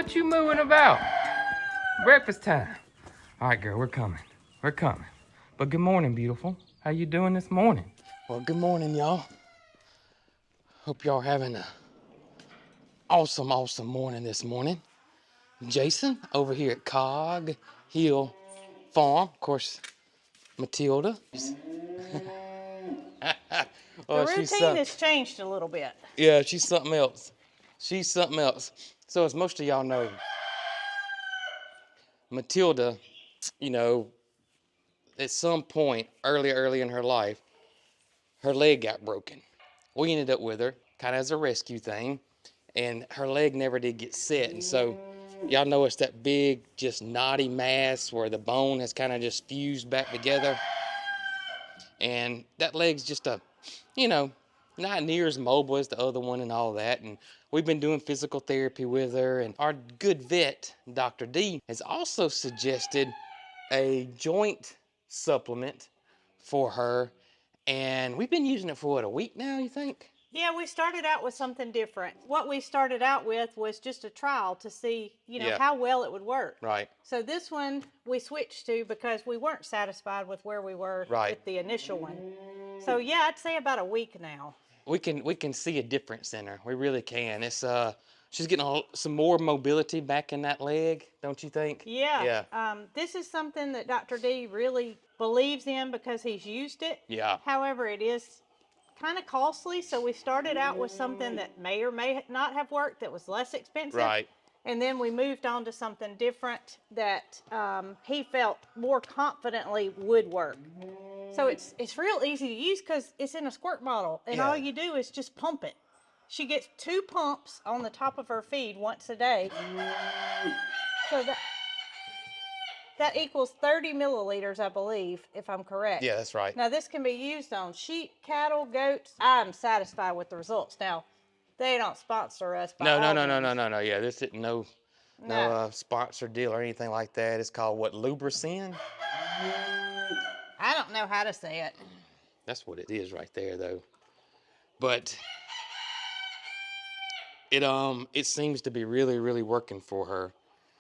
What you moving about? Breakfast time. All right, girl, we're coming. We're coming. But good morning, beautiful. How you doing this morning? Well, good morning, y'all. Hope y'all having a awesome morning this morning. Jason over here at Cog Hill Farm. Of course, Matilda. The routine has changed a little bit. Yeah, she's something else. She's something else. So as most of y'all know, Matilda, you know, at some point early in her life, her leg got broken. We ended up with her, kind of as a rescue thing, and her leg never did get set. And so y'all know it's that big, just knotty mass where the bone has kind of just fused back together. And that leg's just not near as mobile as the other one and all that. And we've been doing physical therapy with her. And our good vet, Dr. D, has also suggested a joint supplement for her. And we've been using it for, what, a week now, you think? Yeah, we started out with something different. What we started out with was just a trial to see, how well it would work. Right. So this one we switched to because we weren't satisfied with where we were with the initial one. So yeah, I'd say about a week now. We can see a difference in her. We really can. It's she's getting some more mobility back in that leg, don't you think? Yeah. This is something that Dr. D really believes in because he's used it. Yeah. However, it is kind of costly, so we started out with something that may or may not have worked that was less expensive. Right. And then we moved on to something different that he felt more confidently would work. So it's real easy to use because it's in a squirt bottle, and all you do is just pump it. She gets 2 pumps on the top of her feed once a day. So that equals 30 milliliters, I believe, if I'm correct. Yeah, that's right. Now, this can be used on sheep, cattle, goats. I'm satisfied with the results. Now, they don't sponsor us by No. Yeah, this isn't no sponsor deal or anything like that. It's called, what, Lubricin? I don't know how to say it. That's what it is right there, though. But it seems to be really, really working for her.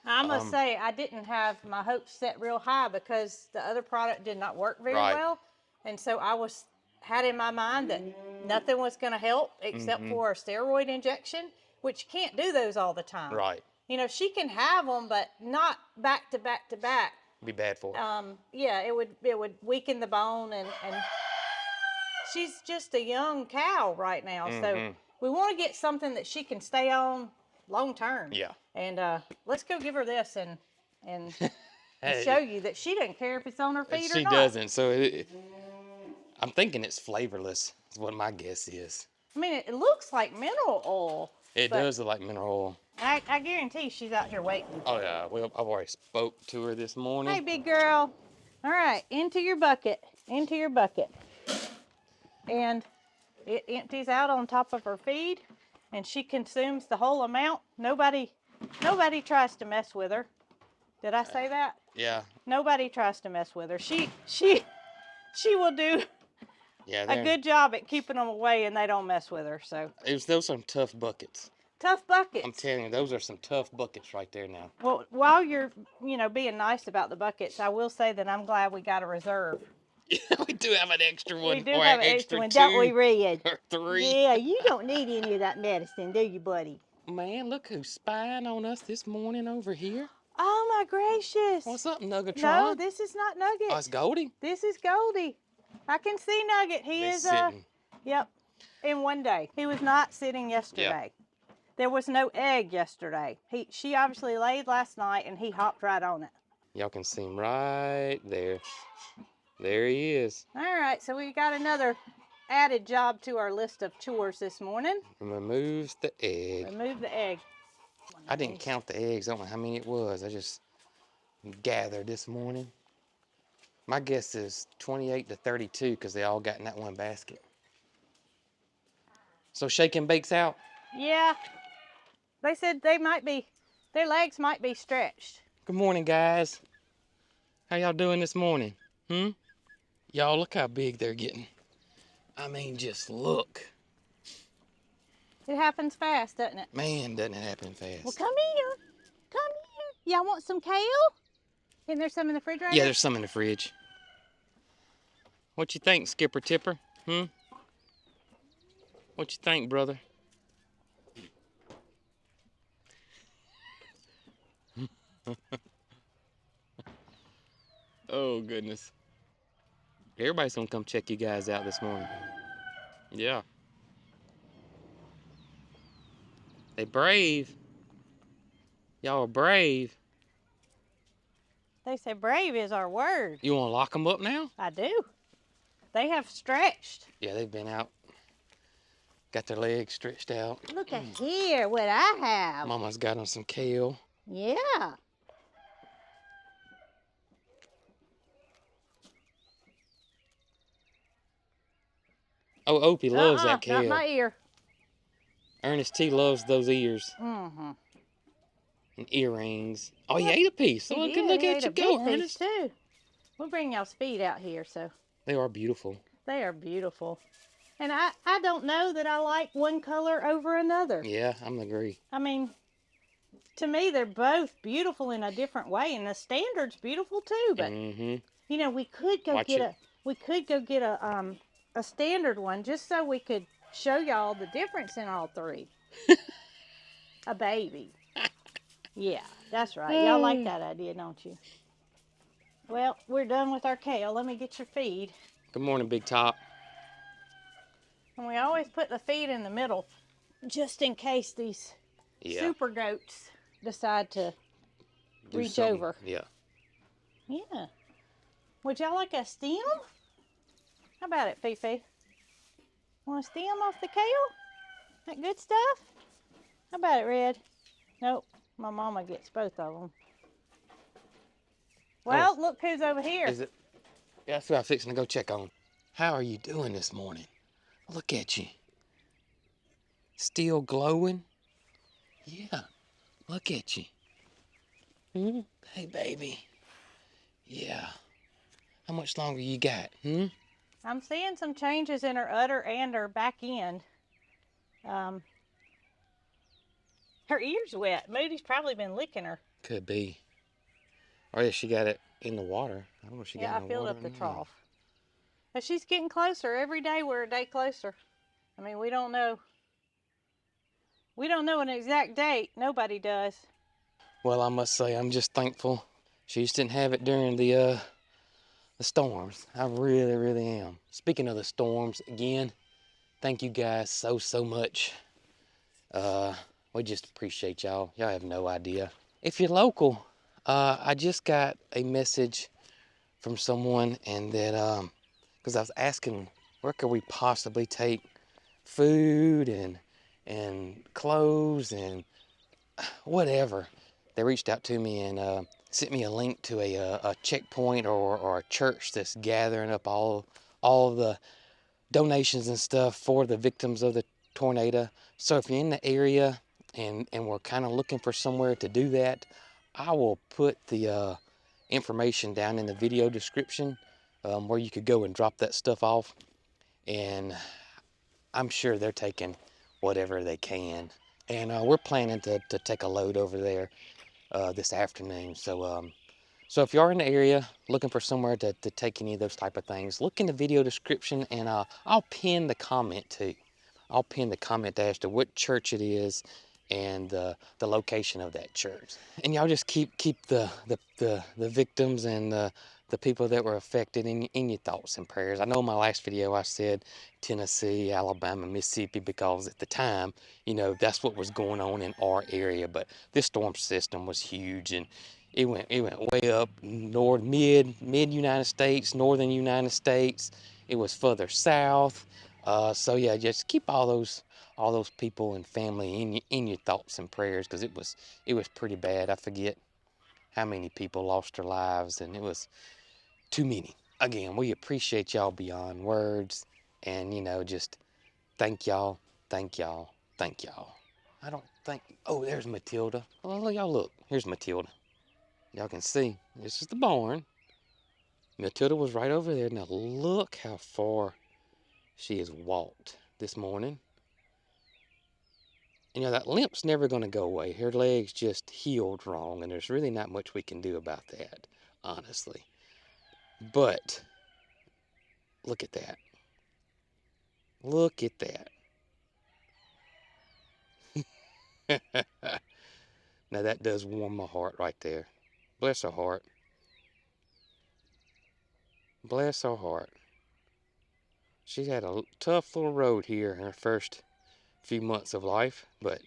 I must say, I didn't have my hopes set real high because the other product did not work very well. And so I had in my mind that nothing was going to help except for a steroid injection, which you can't do those all the time. Right. She can have them, but not back to back to back. Be bad for her. Yeah, it would weaken the bone, and she's just a young cow right now. So we want to get something that she can stay on long term. Yeah. And let's go give her this and show you that she doesn't care if it's on her feet or not. She doesn't. So I'm thinking it's flavorless is what my guess is. I mean, it looks like mineral oil. It does look like mineral oil. I guarantee she's out here waiting. Oh, yeah. Well, I've already spoke to her this morning. Hey, big girl. All right, into your bucket. Into your bucket. And it empties out on top of her feed, and she consumes the whole amount. Nobody tries to mess with her. Did I say that? Yeah. Nobody tries to mess with her. She will do a good job at keeping them away, and they don't mess with her. So those are some tough buckets. Tough buckets. I'm telling you, those are some tough buckets right there now. Well, while you're being nice about the buckets, I will say that I'm glad we got a reserve. We do have an extra one. We do have an extra one, don't we, Red? Or 3. Yeah, you don't need any of that medicine, do you, buddy? Man, look who's spying on us this morning over here. Oh, my gracious. What's up, Nuggetron? No, this is not Nugget. Oh, it's Goldie? This is Goldie. I can see Nugget. He is sitting. Yep, in one day. He was not sitting yesterday. Yep. There was no egg yesterday. She obviously laid last night, and he hopped right on it. Y'all can see him right there. There he is. All right, so we got another added job to our list of chores this morning. Removes the egg. Remove the egg. I didn't count the eggs. I don't know how many it was. I just gathered this morning. My guess is 28 to 32 because they all got in that one basket. So shake and bake's out? Yeah. They said their legs might be stretched. Good morning, guys. How y'all doing this morning? Y'all, look how big they're getting. I mean, just look. It happens fast, doesn't it? Man, doesn't it happen fast. Well, come here. Y'all want some kale? Isn't there some in the refrigerator? Yeah, there's some in the fridge. What you think, Skipper Tipper? What you think, brother? Oh, goodness. Everybody's gonna come check you guys out this morning. Yeah. They brave. Y'all are brave. They say brave is our word. You wanna lock them up now? I do. They have stretched. Yeah, they've been out. Got their legs stretched out. Look at here what I have. Mama's got them some kale. Yeah. Oh, Opie loves that Not kale. my ear. Ernest T loves those ears Mm-hmm. and earrings. Oh, he ate a piece. He Oh, did. good look He at ate you a go, big piece Ernest. too. We'll bring y'all's feet out here, so They are beautiful. they are beautiful. And I don't know that I like one color over another. Yeah, I'm agree. I mean, to me, they're both beautiful in a different way, and the standard's beautiful too. But you know, we could go get a standard one just so we could show y'all the difference in all three. A baby. Yeah, that's right. Y'all like that idea, don't you? Well, we're done with our kale. Let me get your feed. Good morning, Big Top. And we always put the feed in the middle just in case these super goats decide to reach over. Yeah. Yeah. Would y'all like a stem? How about it, Fifi? Want a stem off the kale? That good stuff? How about it, Red? Nope. My mama gets both of them. Well, look who's over here. Is it? Yeah, that's what I'm fixing to go check on. How are you doing this morning? Look at you. Still glowing? Yeah. Look at you. Hey, baby. Yeah. How much longer you got? I'm seeing some changes in her udder and her back end. Her ear's wet. Moody's probably been licking her. Could be. Or yeah, she got it in the water. I don't know if she got it in the water. Yeah, I filled up the trough. But she's getting closer. Every day we're a day closer. I mean, we don't know. We don't know an exact date. Nobody does. Well, I must say, I'm just thankful she just didn't have it during the storms. I really, really am. Speaking of the storms, again, thank you guys so much. We just appreciate y'all. Y'all have no idea. If you're local, I just got a message from someone, and that because I was asking where could we possibly take food and clothes and whatever. They reached out to me and sent me a link to a checkpoint or a church that's gathering up all the donations and stuff for the victims of the tornado. So if you're in the area and we're kind of looking for somewhere to do that, I will put the information down in the video description where you could go and drop that stuff off. And I'm sure they're taking whatever they can. And we're planning to take a load over there this afternoon. So if you are in the area looking for somewhere to take any of those type of things, look in the video description, and I'll pin the comment too. I'll pin the comment as to what church it is and the location of that church. And y'all just keep the victims and the people that were affected in your thoughts and prayers. I know in my last video I said Tennessee, Alabama, Mississippi, because at the time, you know, that's what was going on in our area. But this storm system was huge, and it went way up north, mid United States, northern United States. It was further south. So yeah, just keep all those people and family in your thoughts and prayers, because it was pretty bad. I forget how many people lost their lives, and it was too many. Again, we appreciate y'all beyond words, and you know, just thank y'all. I don't think. Oh, there's Matilda. Oh, y'all look. Here's Matilda. Y'all can see. This is the barn. Matilda was right over there. Now look how far she has walked this morning. You know, that limp's never going to go away. Her leg's just healed wrong, and there's really not much we can do about that, honestly. But look at that. Look at that. Now that does warm my heart right there. Bless her heart. Bless her heart. She's had a tough little road here in her first few months of life, but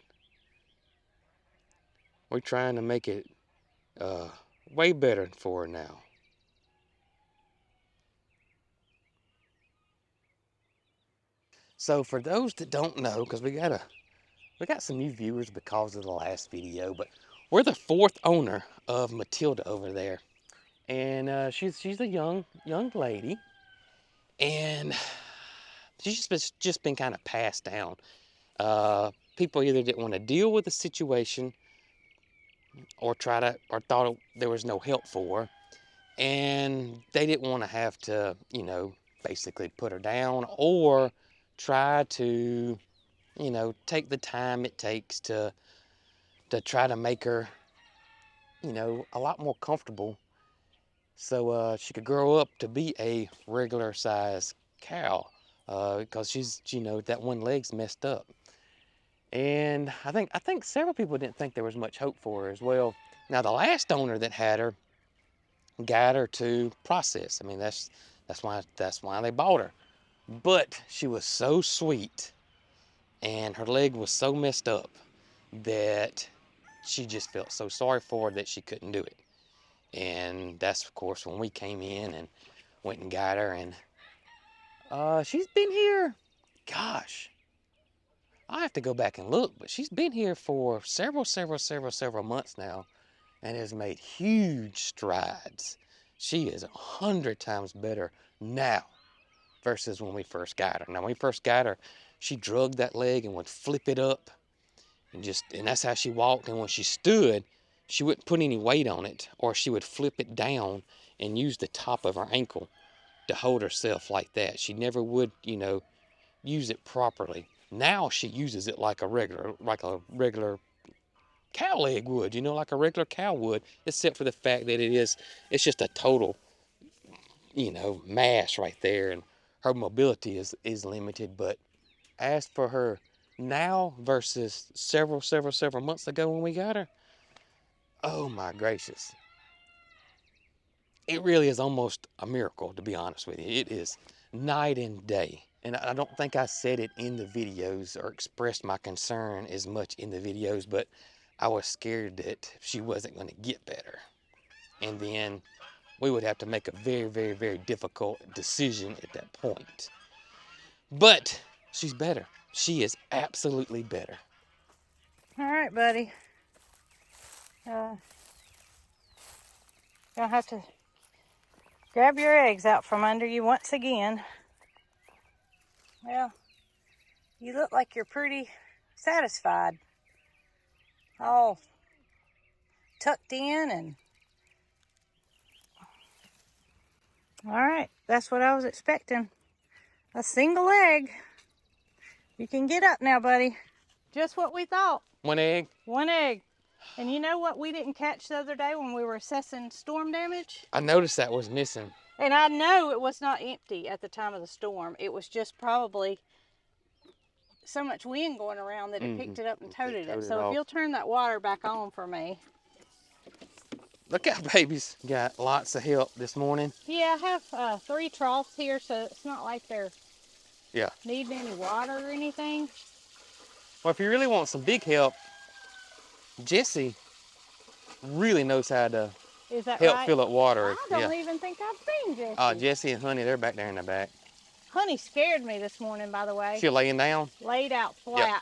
we're trying to make it way better for her now. So for those that don't know, because we got some new viewers because of the last video, but we're the fourth owner of Matilda over there, and she's a young lady, and she's just been kind of passed down. People either didn't want to deal with the situation, or thought there was no help for her, and they didn't want to have to, you know, basically put her down or try to, you know, take the time it takes to try to make her, you know, a lot more comfortable so she could grow up to be a regular size cow, because she's, you know, that one leg's messed up. And I think several people didn't think there was much hope for her as well. Now the last owner that had her got her to process. I mean, that's why they bought her. But she was so sweet, and her leg was so messed up that she just felt so sorry for her that she couldn't do it. And that's, of course, when we came in and went and got her. And she's been here, gosh, I have to go back and look, but she's been here for several months now and has made huge strides. She is 100 times better now versus when we first got her. Now, when we first got her, she drugged that leg and would flip it up, and that's how she walked. And when she stood, she wouldn't put any weight on it, or she would flip it down and use the top of her ankle to hold herself like that. She never would, you know, use it properly. Now she uses it like a regular cow leg would, you know, like a regular cow would, except for the fact that it's just a total, you know, mass right there, and her mobility is limited. But as for her now versus several months ago when we got her, oh my gracious, it really is almost a miracle, to be honest with you. It is night and day. And I don't think I said it in the videos or expressed my concern as much in the videos, but I was scared that she wasn't going to get better. And then we would have to make a very difficult decision at that point. But she's better. She is absolutely better. All right, buddy. Gonna have to grab your eggs out from under you once again. Well, you look like you're pretty satisfied. All tucked in and... All right, that's what I was expecting. A single egg. You can get up now, buddy. Just what we thought. One egg? One egg. And you know what we didn't catch the other day when we were assessing storm damage? I noticed that was missing. And I know it was not empty at the time of the storm. It was just probably so much wind going around that it picked it up and toted it. So if you'll turn that water back on for me. Look out, babies. Got lots of help this morning. Yeah, I have 3 troughs here, so it's not like they're needing any water or anything. Well, if you really want some big help, Jessie really knows how to help fill up water. I don't even think I've seen Jessie. Oh, Jessie and Honey, they're back there in the back. Honey scared me this morning, by the way. She laying down? Laid out flat. Yep.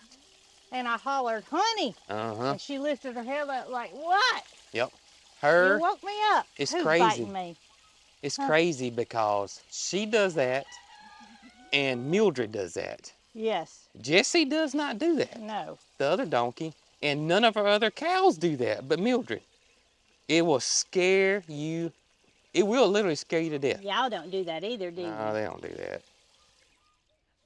And I hollered, Honey. Uh-huh. And she lifted her head up like, what? Yep. You woke me up. It's Who's crazy. Biting me? It's crazy because she does that and Mildred does that. Yes. Jessie does not do that. No. The other donkey, and none of our other cows do that, but Mildred. It will scare you. It will literally scare you to death. Y'all don't do that either, do you? No, they don't do that.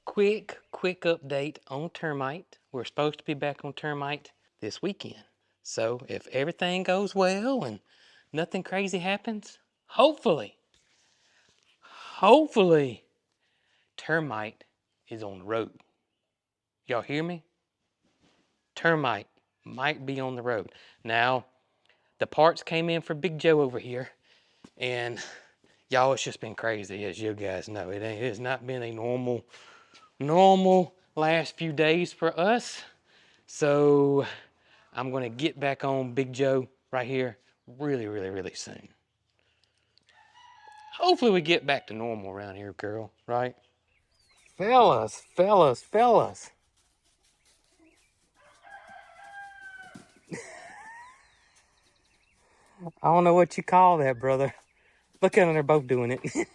Of quick update on termite. We're supposed to be back on termite this weekend. So if everything goes well and nothing crazy happens, hopefully, termite is on the road. Y'all hear me? Termite might be on the road. Now, the parts came in for Big Joe over here, and y'all, it's just been crazy, as you guys know. It has not been a normal last few days for us. So I'm gonna get back on Big Joe right here really soon. Hopefully we get back to normal around here, girl, right? Fellas. I don't know what you call that, brother. Look at them, they're both doing it.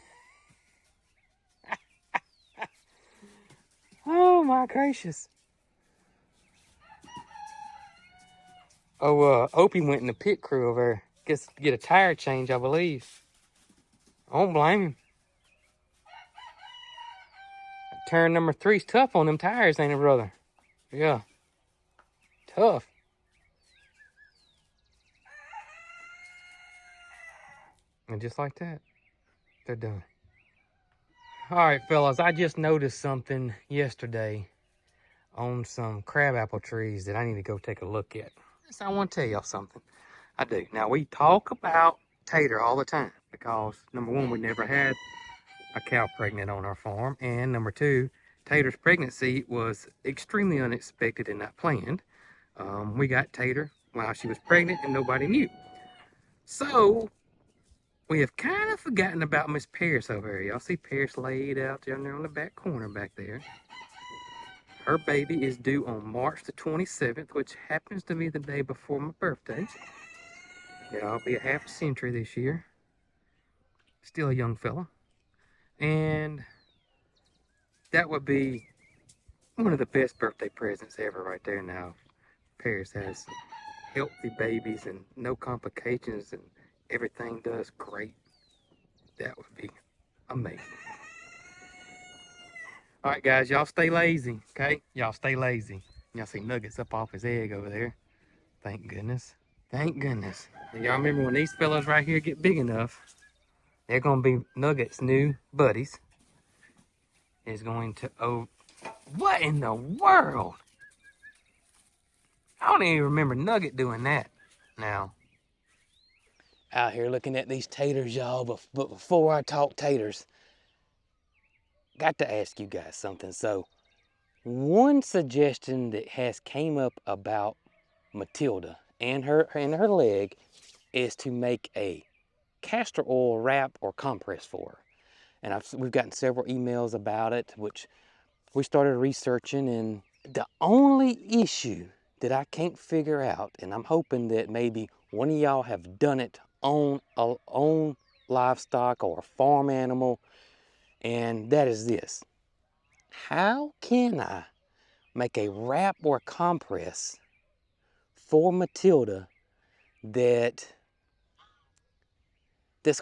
Oh my gracious. Oh, Opie went in the pit crew over there. Get a tire change, I believe. I don't blame him. Turn number 3's tough on them tires, ain't it, brother? Yeah. Tough. And just like that, they're done. All right, fellas, I just noticed something yesterday on some crabapple trees that I need to go take a look at. So I want to tell y'all something. I do. Now, we talk about Tater all the time because, number one, we never had a cow pregnant on our farm. And number two, Tater's pregnancy was extremely unexpected and not planned. We got Tater while she was pregnant and nobody knew. So we have kind of forgotten about Miss Paris over here. Y'all see Paris laid out down there on the back corner back there. Her baby is due on March the 27th, which happens to be the day before my birthday. Yeah, I'll be a half century this year. Still a young fella. And that would be one of the best birthday presents ever right there now. Paris has healthy babies and no complications and everything does great. That would be amazing. All right, guys, y'all stay lazy, okay? Y'all stay lazy. Y'all see Nuggets up off his egg over there. Thank goodness. Thank goodness. Y'all remember when these fellas right here get big enough, they're going to be Nuggets' new buddies. Is going to, oh, what in the world? I don't even remember Nugget doing that now. Out here looking at these taters, y'all, but before I talk taters, got to ask you guys something. So, one suggestion that has came up about Matilda and her leg is to make a castor oil wrap or compress for her. And we've gotten several emails about it, which we started researching, and the only issue that I can't figure out, and I'm hoping that maybe one of y'all have done it on livestock or a farm animal, and that is this. How can I make a wrap or compress for Matilda that's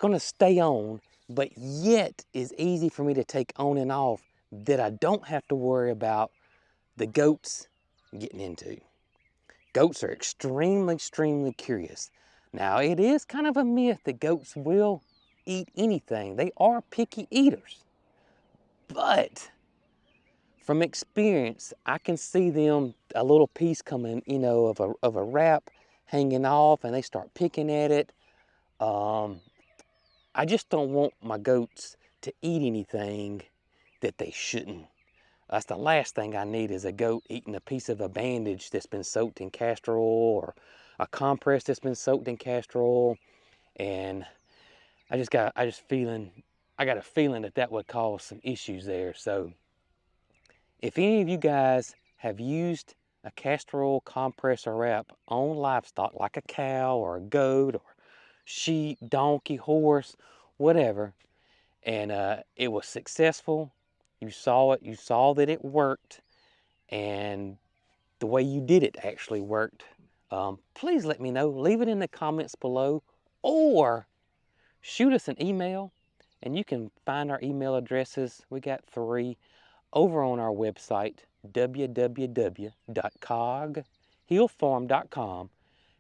going to stay on, but yet is easy for me to take on and off, that I don't have to worry about the goats getting into? Goats are extremely curious. Now, it is kind of a myth that goats will eat anything. They are picky eaters. But from experience, I can see them, a little piece coming, of a wrap hanging off, and they start picking at it. I just don't want my goats to eat anything that they shouldn't. That's the last thing I need, is a goat eating a piece of a bandage that's been soaked in castor oil, or a compress that's been soaked in castor oil. And I got a feeling that would cause some issues there. So if any of you guys have used a castor oil compress or wrap on livestock, like a cow or a goat or sheep, donkey, horse, whatever, and it was successful, you saw that it worked, and the way you did it actually worked, please let me know. Leave it in the comments below, or shoot us an email, and you can find our email addresses. We got 3 over on our website, www.coghillfarm.com.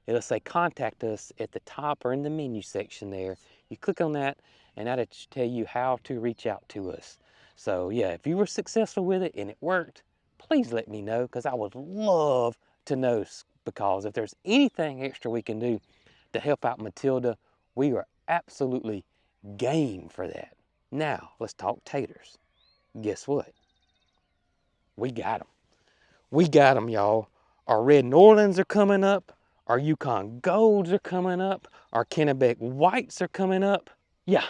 It'll say contact us at the top or in the menu section there. You click on that and that'll tell you how to reach out to us. So yeah, if you were successful with it and it worked, please let me know, because I would love to know, because if there's anything extra we can do to help out Matilda, we are absolutely game for that. Now, let's talk taters. Guess what? We got them. We got them, y'all. Our Red Norlands are coming up. Our Yukon Golds are coming up. Our Kennebec Whites are coming up. Yeah,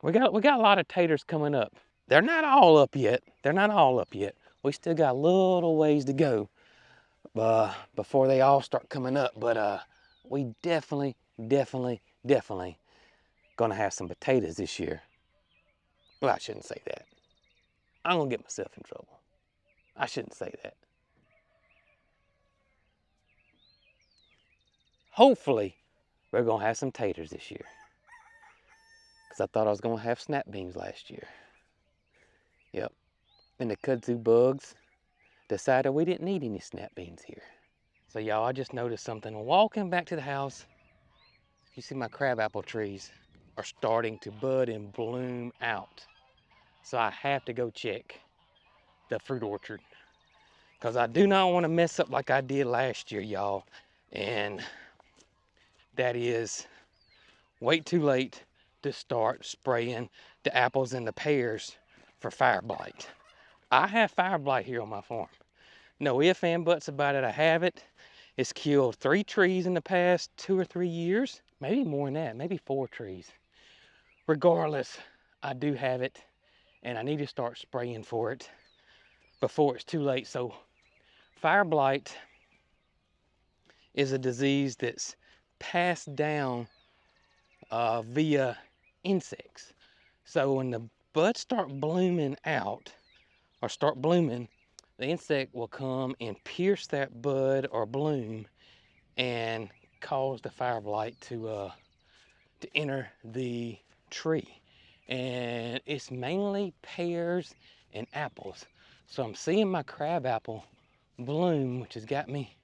we got a lot of taters coming up. They're not all up yet. They're not all up yet. We still got a little ways to go before they all start coming up. But we definitely gonna have some potatoes this year. Well, I shouldn't say that. I'm gonna get myself in trouble. I shouldn't say that. Hopefully, we're gonna have some taters this year. Because I thought I was gonna have snap beans last year. Yep. And the kudzu bugs decided we didn't need any snap beans here. So y'all, I just noticed something. Walking back to the house, you see my crabapple trees are starting to bud and bloom out. So I have to go check the fruit orchard, because I do not want to mess up like I did last year, y'all. And that is wait too late to start spraying the apples and the pears for fire blight. I have fire blight here on my farm. No ifs and buts about it, I have it. It's killed 3 trees in the past 2 or 3 years, maybe more than that, maybe 4 trees. Regardless, I do have it, and I need to start spraying for it before it's too late. So fire blight is a disease that's passed down via insects. So when the buds start blooming out, or start blooming, the insect will come and pierce that bud or bloom and cause the fire blight to enter the tree. And it's mainly pears and apples. So I'm seeing my crabapple bloom, which has got me.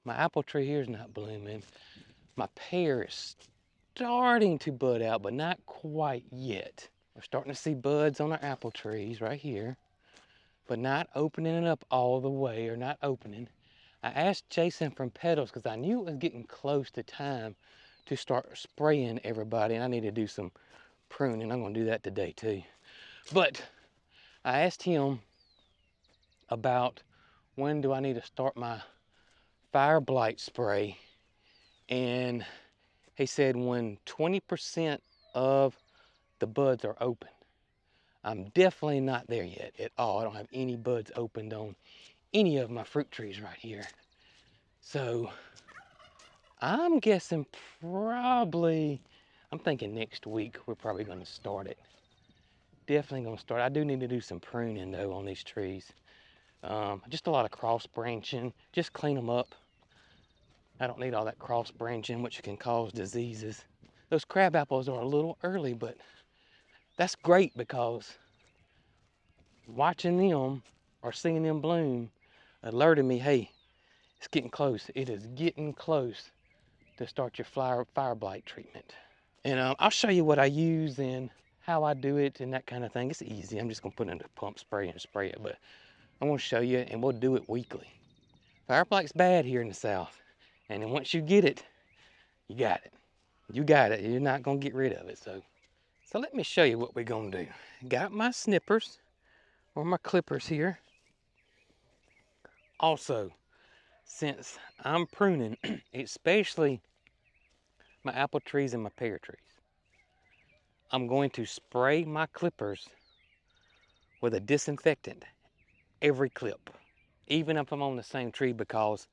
My apple tree here is not blooming. My pear is starting to bud out, but not quite yet. We're starting to see buds on our apple trees right here, but not opening it up all the way, or not opening. I asked Jason from Petals because I knew it was getting close to time to start spraying everybody, and I need to do some pruning. I'm going to do that today too. But I asked him about when do I need to start my fire blight spray, and he said when 20% of the buds are open. I'm definitely not there yet at all. I don't have any buds opened on any of my fruit trees right here. So I'm guessing probably, I'm thinking next week we're probably going to start it. Definitely going to start. I do need to do some pruning though on these trees. Just a lot of cross branching, just clean them up. I don't need all that cross branching, which can cause diseases. Those crab apples are a little early, but that's great, because watching them or seeing them bloom alerted me, hey, it's getting close. It is getting close to start your fire blight treatment. And I'll show you what I use and how I do it and that kind of thing. It's easy. I'm just gonna put it in a pump spray and spray it, but I'm gonna show you, and we'll do it weekly. Fire blight's bad here in the South, and then once you get it, you got it. You got it. You're not gonna get rid of it. So let me show you what we're gonna do. Got my snippers or my clippers here. Also, since I'm pruning, especially my apple trees and my pear trees, I'm going to spray my clippers with a disinfectant every clip, even if I'm on the same tree, because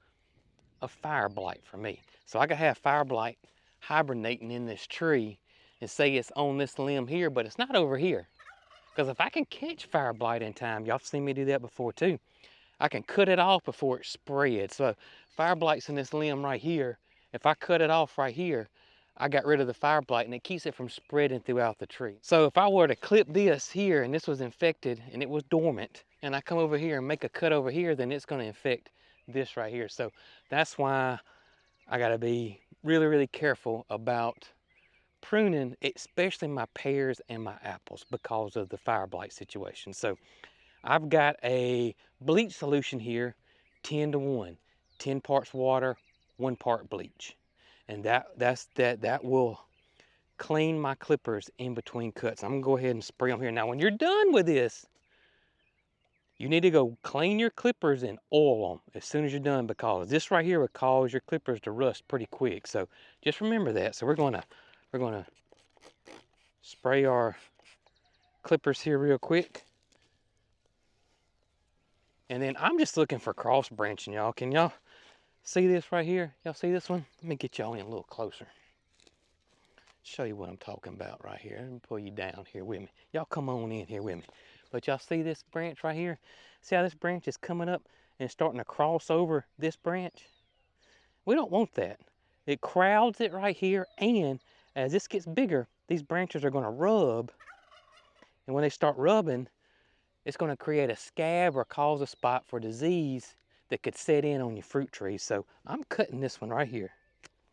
of fire blight for me. So I could have fire blight hibernating in this tree and say it's on this limb here, but it's not over here. Because if I can catch fire blight in time, y'all have seen me do that before too, I can cut it off before it spreads. So fire blight's in this limb right here. If I cut it off right here, I got rid of the fire blight, and it keeps it from spreading throughout the tree. So if I were to clip this here and this was infected and it was dormant, and I come over here and make a cut over here, then it's going to infect this right here. So that's why I got to be really, really careful about pruning, especially my pears and my apples, because of the fire blight situation. So I've got a bleach solution here, 10 to 1, 10 parts water, 1 part bleach. And that will clean my clippers in between cuts. I'm gonna go ahead and spray them here. Now, when you're done with this, you need to go clean your clippers and oil them as soon as you're done, because this right here will cause your clippers to rust pretty quick. So just remember that. So we're gonna spray our clippers here real quick. And then I'm just looking for cross branching, y'all. Can y'all see this right here? Y'all see this one? Let me get y'all in a little closer. Show you what I'm talking about right here. Let me pull you down here with me. Y'all come on in here with me. But y'all see this branch right here? See how this branch is coming up and starting to cross over this branch? We don't want that. It crowds it right here, and as this gets bigger, these branches are going to rub. And when they start rubbing, it's going to create a scab or cause a spot for disease that could set in on your fruit trees. So I'm cutting this one right here,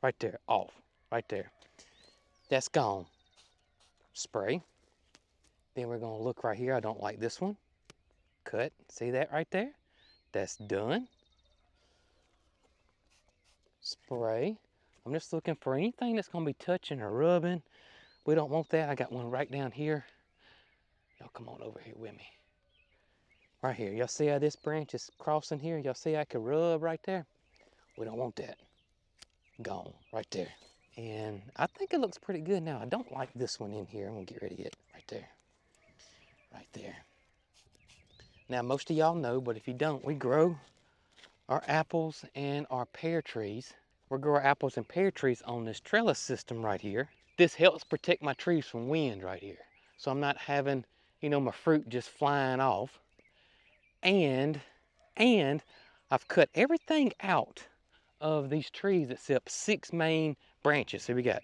right there, off, right there. That's gone. Spray. Then we're going to look right here. I don't like this one. Cut. See that right there? That's done. Spray. I'm just looking for anything that's going to be touching or rubbing. We don't want that. I got one right down here. Y'all come on over here with me. Right here. Y'all see how this branch is crossing here? Y'all see I can rub right there? We don't want that. Gone. Right there. And I think it looks pretty good now. I don't like this one in here. I'm going to get rid of it. Right there. Right there. Now, most of y'all know, but if you don't, we grow our apples and our pear trees. We grow our apples and pear trees on this trellis system right here. This helps protect my trees from wind right here. So I'm not having, my fruit just flying off. And I've cut everything out of these trees except 6 main branches. So we got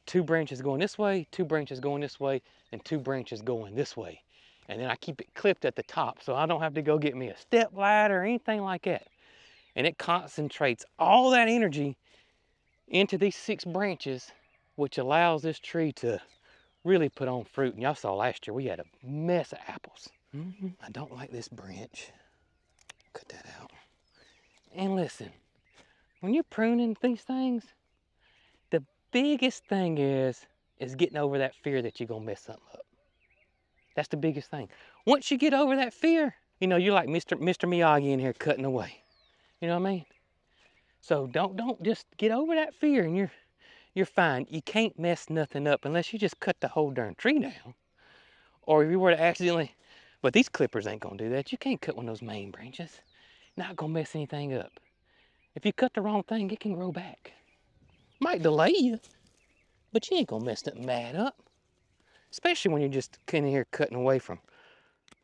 2 branches going this way, 2 branches going this way, and 2 branches going this way. And then I keep it clipped at the top so I don't have to go get me a step ladder or anything like that. And it concentrates all that energy into these 6 branches, which allows this tree to really put on fruit. And y'all saw last year we had a mess of apples. I don't like this branch. Cut that out. And listen, when you're pruning these things, the biggest thing is getting over that fear that you're gonna mess something up. That's the biggest thing. Once you get over that fear, you're like Mr. Miyagi in here cutting away. You know what I mean? So don't just get over that fear and you're fine. You can't mess nothing up unless you just cut the whole darn tree down. Or if you were to accidentally, but these clippers ain't gonna do that. You can't cut one of those main branches. Not gonna mess anything up. If you cut the wrong thing, it can grow back. Might delay you, but you ain't gonna mess nothing bad up. Especially when you're just in here cutting away from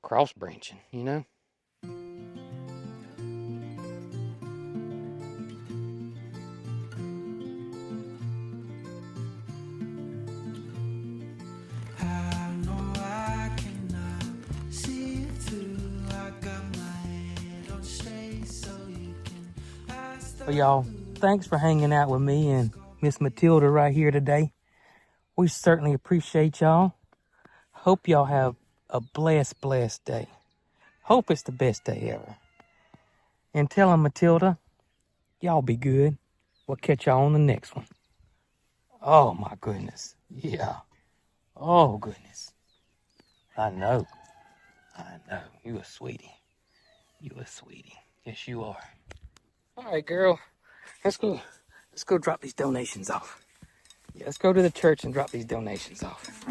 cross branching, Well, y'all, thanks for hanging out with me and Miss Matilda right here today. We certainly appreciate y'all. Hope y'all have a blessed day. Hope it's the best day ever. And tell them, Matilda, y'all be good. We'll catch y'all on the next one. Oh, my goodness. Yeah. Oh, goodness. I know. You a sweetie. You a sweetie. Yes, you are. All right, girl. Let's go drop these donations off. Yeah, let's go to the church and drop these donations off.